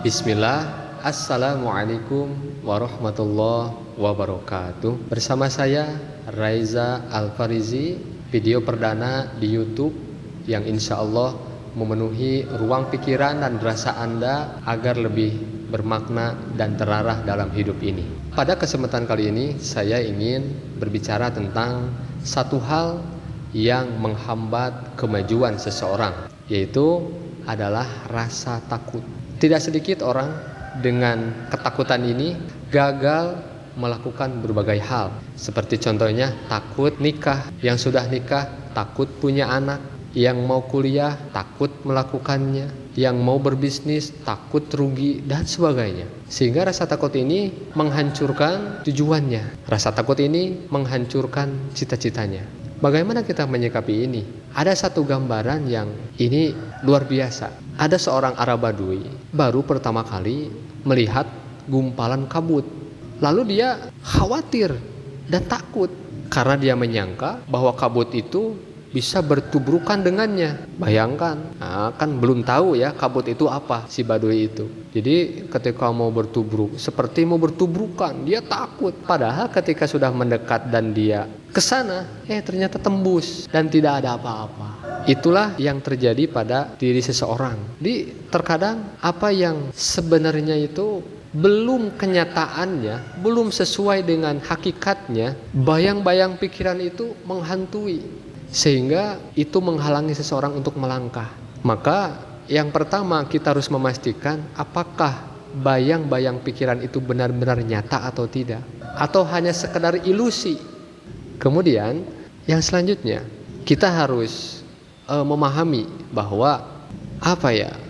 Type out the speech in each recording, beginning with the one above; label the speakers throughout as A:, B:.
A: Bismillah, Assalamualaikum warahmatullahi wabarakatuh. Bersama saya Raiza Alfarizi, video perdana di YouTube yang insya Allah memenuhi ruang pikiran dan rasa Anda agar lebih bermakna dan terarah dalam hidup ini. Pada kesempatan kali ini saya ingin berbicara tentang satu hal yang menghambat kemajuan seseorang, yaitu adalah rasa takut. Tidak sedikit orang dengan ketakutan ini gagal melakukan berbagai hal. Seperti contohnya takut nikah, yang sudah nikah takut punya anak, yang mau kuliah takut melakukannya, yang mau berbisnis takut rugi, dan sebagainya. Sehingga rasa takut ini menghancurkan tujuannya. Rasa takut ini menghancurkan cita-citanya. Bagaimana kita menyikapi ini? Ada satu gambaran yang ini luar biasa. Ada seorang Arab Badui baru pertama kali melihat gumpalan kabut. Lalu dia khawatir dan takut karena dia menyangka bahwa kabut itu bisa bertubrukan dengannya. Bayangkan, kan belum tahu ya kabut itu apa si Badui itu. Jadi ketika mau bertubruk, seperti mau bertubrukan, dia takut. Padahal ketika sudah mendekat dan dia kesana, ternyata tembus dan tidak ada apa-apa. Itulah yang terjadi pada diri seseorang. Jadi terkadang apa yang sebenarnya itu belum kenyataannya, belum sesuai dengan hakikatnya, bayang-bayang pikiran itu menghantui, sehingga itu menghalangi seseorang untuk melangkah. Maka yang pertama kita harus memastikan apakah bayang-bayang pikiran itu benar-benar nyata atau tidak, atau hanya sekedar ilusi. Kemudian yang selanjutnya kita harus memahami bahwa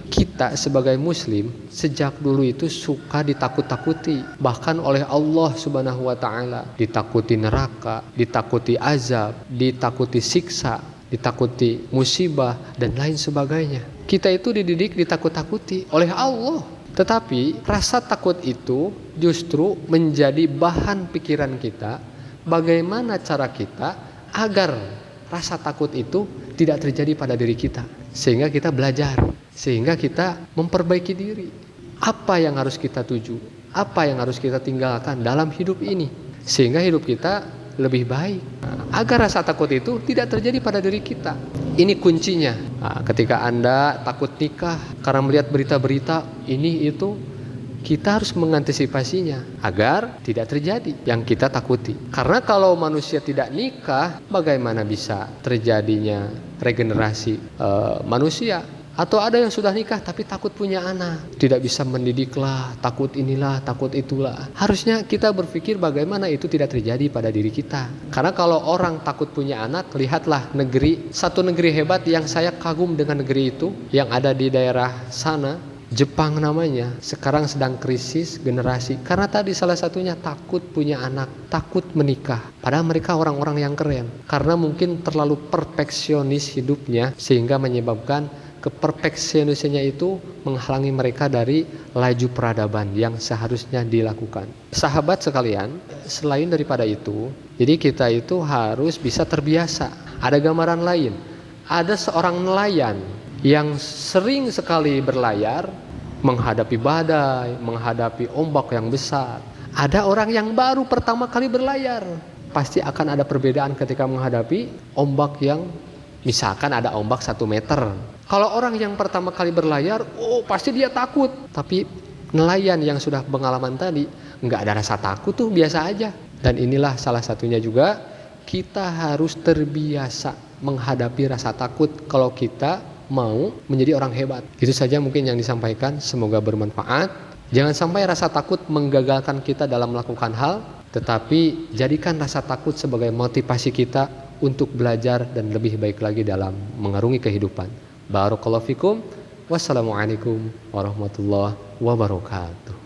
A: kita sebagai muslim sejak dulu itu suka ditakut-takuti, bahkan oleh Allah Subhanahu wa taala. Ditakuti neraka, ditakuti azab, ditakuti siksa, ditakuti musibah dan lain sebagainya. Kita itu dididik ditakut-takuti oleh Allah. Tetapi rasa takut itu justru menjadi bahan pikiran kita. Bagaimana cara kita agar rasa takut itu tidak terjadi pada diri kita, sehingga kita belajar, sehingga kita memperbaiki diri. Apa yang harus kita tuju, apa yang harus kita tinggalkan dalam hidup ini, sehingga hidup kita lebih baik, agar rasa takut itu tidak terjadi pada diri kita. Ini kuncinya. Ketika Anda takut nikah karena melihat berita-berita ini itu, kita harus mengantisipasinya agar tidak terjadi yang kita takuti. Karena kalau manusia tidak nikah, bagaimana bisa terjadinya regenerasi manusia? Atau ada yang sudah nikah tapi takut punya anak, tidak bisa mendidiklah, takut inilah, takut itulah. Harusnya kita berpikir bagaimana itu tidak terjadi pada diri kita. Karena kalau orang takut punya anak, lihatlah satu negeri hebat yang saya kagum dengan negeri itu, yang ada di daerah sana, Jepang namanya, sekarang sedang krisis generasi. Karena tadi salah satunya takut punya anak, takut menikah. Padahal mereka orang-orang yang keren. Karena mungkin terlalu perfeksionis hidupnya, sehingga menyebabkan keperfeksionisnya itu menghalangi mereka dari laju peradaban yang seharusnya dilakukan. Sahabat sekalian, selain daripada itu, jadi kita itu harus bisa terbiasa. Ada gambaran lain. Ada seorang nelayan yang sering sekali berlayar, menghadapi badai, menghadapi ombak yang besar. Ada orang yang baru pertama kali berlayar, pasti akan ada perbedaan ketika menghadapi ombak yang misalkan ada ombak 1 meter. Kalau orang yang pertama kali berlayar, pasti dia takut. Tapi nelayan yang sudah pengalaman tadi, nggak ada rasa takut tuh, biasa aja. Dan inilah salah satunya juga, kita harus terbiasa menghadapi rasa takut kalau kita mau menjadi orang hebat. Itu saja mungkin yang disampaikan, semoga bermanfaat. Jangan sampai rasa takut menggagalkan kita dalam melakukan hal, tetapi jadikan rasa takut sebagai motivasi kita untuk belajar dan lebih baik lagi dalam mengarungi kehidupan. Barakallahu fikum. Wassalamualaikum warahmatullahi wabarakatuh.